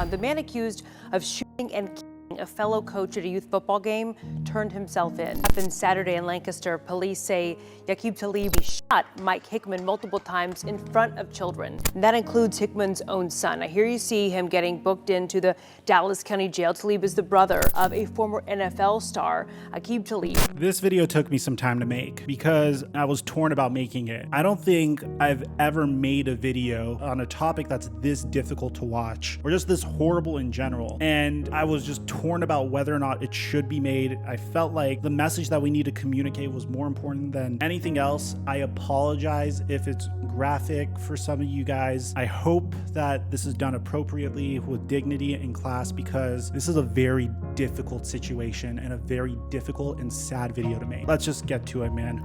The man accused of shooting and killing a fellow coach at a youth football game turned himself in. Happened Saturday in Lancaster. Police say Aqib Talib shot Mike Hickman multiple times in front of children. And that includes Hickman's own son. Now here you see him getting booked into the Dallas County Jail. Talib is the brother of a former NFL star, Aqib Talib. This video took me some time to make because I was torn about making it. I don't think I've ever made a video on a topic that's this difficult to watch or just this horrible in general. And I was just torn about whether or not it should be made. I felt like the message that we need to communicate was more important than anything else. I apologize if it's graphic for some of you guys. I hope that this is done appropriately with dignity and class because this is a very difficult situation and a very difficult and sad video to make. Let's just get to it, man.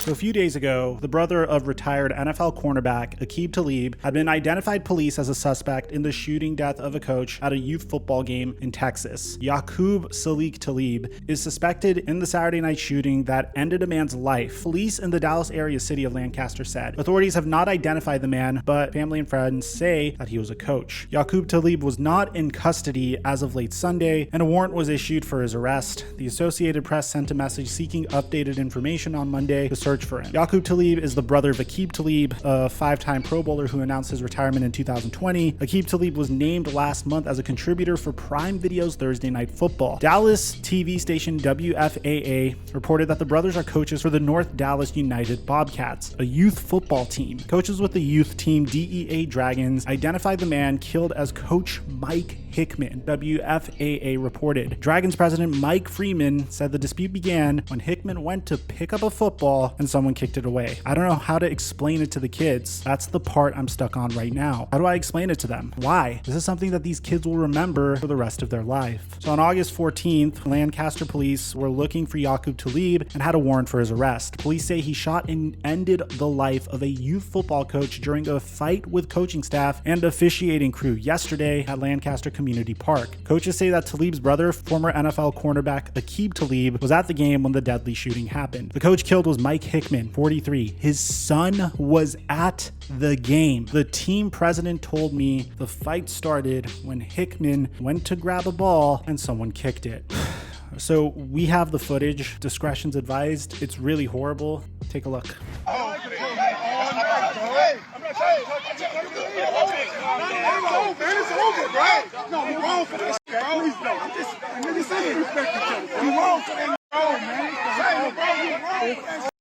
So a few days ago, the brother of retired NFL cornerback Aqib Talib had been identified police as a suspect in the shooting death of a coach at a youth football game in Texas. Aqib Talib is suspected in the Saturday night shooting that ended a man's life. Police in the Dallas area city of Lancaster said. Authorities have not identified the man, but family and friends say that he was a coach. Aqib Talib was not in custody as of late Sunday, and a warrant was issued for his arrest. The Associated Press sent a message seeking updated information on Monday to search for him. Aqib Talib is the brother of Aqib Talib, a five-time Pro Bowler who announced his retirement in 2020. Aqib Talib was named last month as a contributor for Prime Video's Thursday Night Football. Dallas TV station WFAA reported that the brothers are coaches for the North Dallas United Bobcats, a youth football team. Coaches with the youth team DEA Dragons identified the man killed as Coach Mike Hickman, WFAA reported. Dragons president Mike Freeman said the dispute began when Hickman went to pick up a football and someone kicked it away. I don't know how to explain it to the kids. That's the part I'm stuck on right now. How do I explain it to them? Why? This is something that these kids will remember for the rest of their life. So on August 14th, Lancaster police were looking for Aqib Talib and had a warrant for his arrest. Police say he shot and ended the life of a youth football coach during a fight with coaching staff and officiating crew yesterday at Lancaster Community Park. Coaches say that Talib's brother, former NFL cornerback Aqib Talib, was at the game when the deadly shooting happened. The coach killed was Mike Hickman, 43. His son was at the game. The team president told me the fight started when Hickman went to grab a ball and someone kicked it. So we have the footage. Discretion's advised. It's really horrible. Take a look. It's over, bro. No, you wrong for this, bro. Please, no. I'm just, nigga, say you respect each other. You wrong for that, bro, man. Say, bro, you wrong for that shit,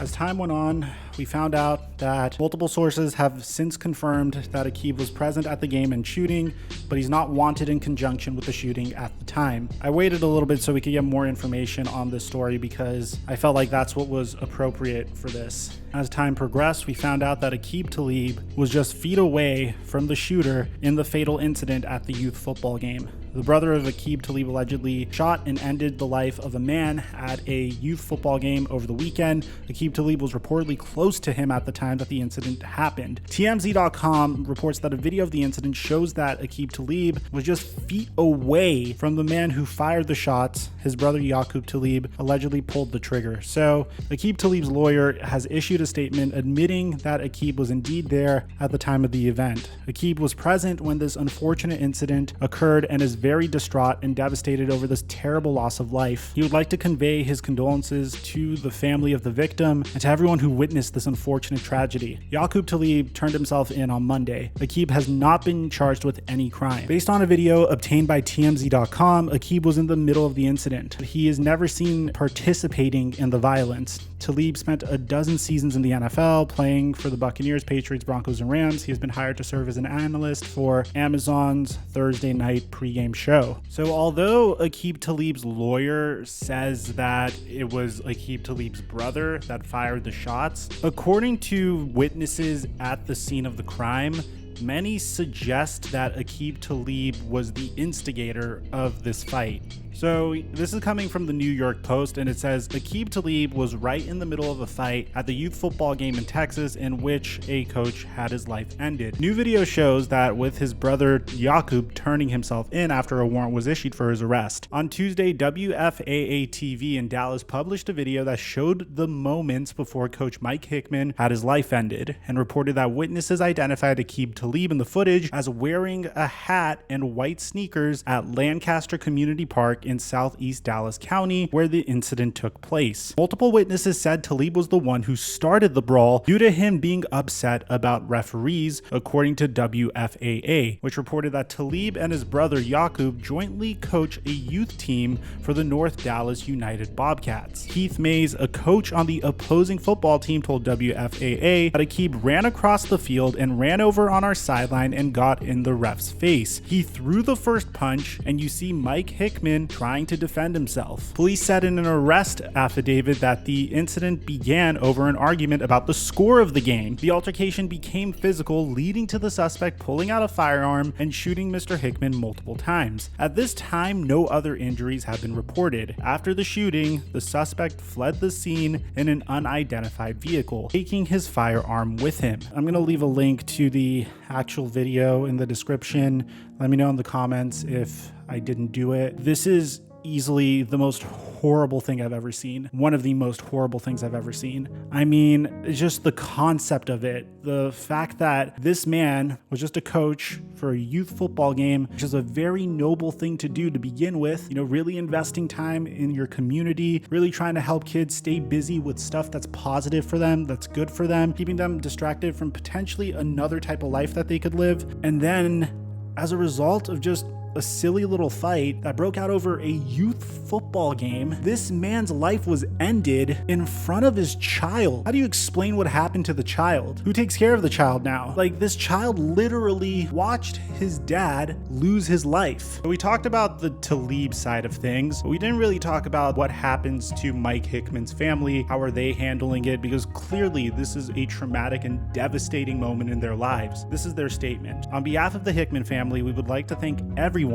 As time went on, we found out that multiple sources have since confirmed that Aqib was present at the game and shooting, but he's not wanted in conjunction with the shooting at the time. I waited a little bit so we could get more information on this story because I felt like that's what was appropriate for this. As time progressed, we found out that Aqib Talib was just feet away from the shooter in the fatal incident at the youth football game. The brother of Aqib Talib allegedly shot and ended the life of a man at a youth football game over the weekend. Aqib Talib was reportedly close to him at the time that the incident happened. TMZ.com reports that a video of the incident shows that Aqib Talib was just feet away from the man who fired the shots. His brother Aqib Talib allegedly pulled the trigger. So Aqib Talib's lawyer has issued a statement admitting that Aqib was indeed there at the time of the event. Aqib was present when this unfortunate incident occurred and is very distraught and devastated over this terrible loss of life. He would like to convey his condolences to the family of the victim and to everyone who witnessed this unfortunate tragedy. Aqib Talib turned himself in on Monday. Aqib has not been charged with any crime. Based on a video obtained by TMZ.com, Aqib was in the middle of the incident. He is never seen participating in the violence. Talib spent a dozen seasons in the NFL playing for the Buccaneers, Patriots, Broncos, and Rams. He has been hired to serve as an analyst for Amazon's Thursday night pregame show. So although Aqib Talib's lawyer says that it was Aqib Talib's brother that fired the shots, according to witnesses at the scene of the crime, many suggest that Aqib Talib was the instigator of this fight. So this is coming from the New York Post, and it says Aqib Talib was right in the middle of a fight at the youth football game in Texas in which a coach had his life ended. New video shows that with his brother Aqib turning himself in after a warrant was issued for his arrest. On Tuesday, WFAA TV in Dallas published a video that showed the moments before Coach Mike Hickman had his life ended and reported that witnesses identified Aqib Talib in the footage as wearing a hat and white sneakers at Lancaster Community Park in southeast Dallas County, where the incident took place. Multiple witnesses said Talib was the one who started the brawl due to him being upset about referees, according to WFAA, which reported that Talib and his brother Aqib jointly coach a youth team for the North Dallas United Bobcats. Keith Mays, a coach on the opposing football team, told WFAA that Aqib ran across the field and ran over on our sideline and got in the ref's face. He threw the first punch, and you see Mike Hickman trying to defend himself. Police said in an arrest affidavit that the incident began over an argument about the score of the game. The altercation became physical, leading to the suspect pulling out a firearm and shooting Mr. Hickman multiple times. At this time, no other injuries have been reported. After the shooting, the suspect fled the scene in an unidentified vehicle, taking his firearm with him. I'm going to leave a link to the actual video in the description. Let me know in the comments if I didn't do it. This is easily the most horrible thing I've ever seen. One of the most horrible things I've ever seen. I mean, it's just the concept of it. The fact that this man was just a coach for a youth football game, which is a very noble thing to do to begin with. You know, really investing time in your community, really trying to help kids stay busy with stuff that's positive for them, that's good for them, keeping them distracted from potentially another type of life that they could live. And then as a result of just a silly little fight that broke out over a youth football game, this man's life was ended in front of his child. How do you explain what happened to the child? Who takes care of the child now? Like, this child literally watched his dad lose his life. So we talked about the Talib side of things, but we didn't really talk about what happens to Mike Hickman's family. How are they handling it? Because clearly this is a traumatic and devastating moment in their lives. This is their statement. On behalf of the Hickman family, we would like to thank everyone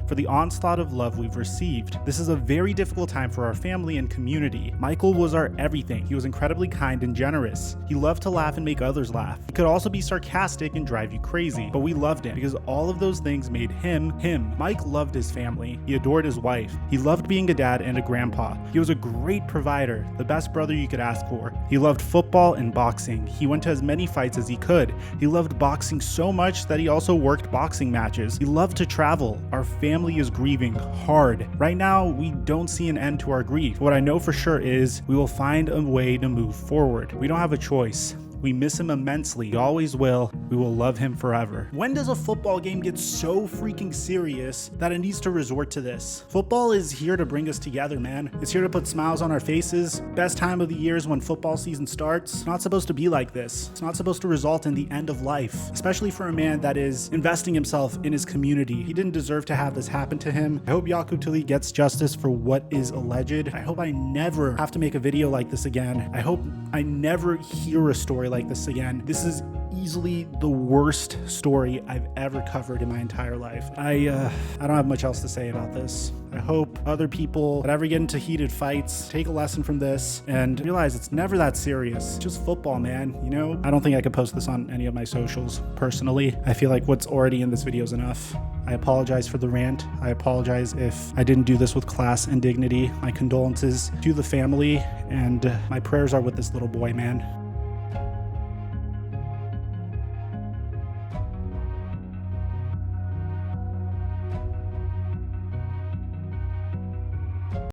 for the onslaught of love we've received. This is a very difficult time for our family and community. Michael was our everything. He was incredibly kind and generous. He loved to laugh and make others laugh. He could also be sarcastic and drive you crazy, but we loved him because all of those things made him, him. Mike loved his family. He adored his wife. He loved being a dad and a grandpa. He was a great provider, the best brother you could ask for. He loved football and boxing. He went to as many fights as he could. He loved boxing so much that he also worked boxing matches. He loved to travel. Our family is grieving hard. Right now, we don't see an end to our grief. What I know for sure is we will find a way to move forward. We don't have a choice. We miss him immensely. We always will. We will love him forever. When does a football game get so freaking serious that it needs to resort to this? Football is here to bring us together, man. It's here to put smiles on our faces. Best time of the year is when football season starts. It's not supposed to be like this. It's not supposed to result in the end of life, especially for a man that is investing himself in his community. He didn't deserve to have this happen to him. I hope Aqib Talib gets justice for what is alleged. I hope I never have to make a video like this again. I hope I never hear a story like this again. This is easily the worst story I've ever covered in my entire life. I don't have much else to say about this. I hope other people that ever get into heated fights take a lesson from this and realize it's never that serious. It's just football, man. You know, I don't think I could post this on any of my socials personally. I feel like what's already in this video is enough. I apologize for the rant. I apologize if I didn't do this with class and dignity. My condolences to the family, and my prayers are with this little boy, man.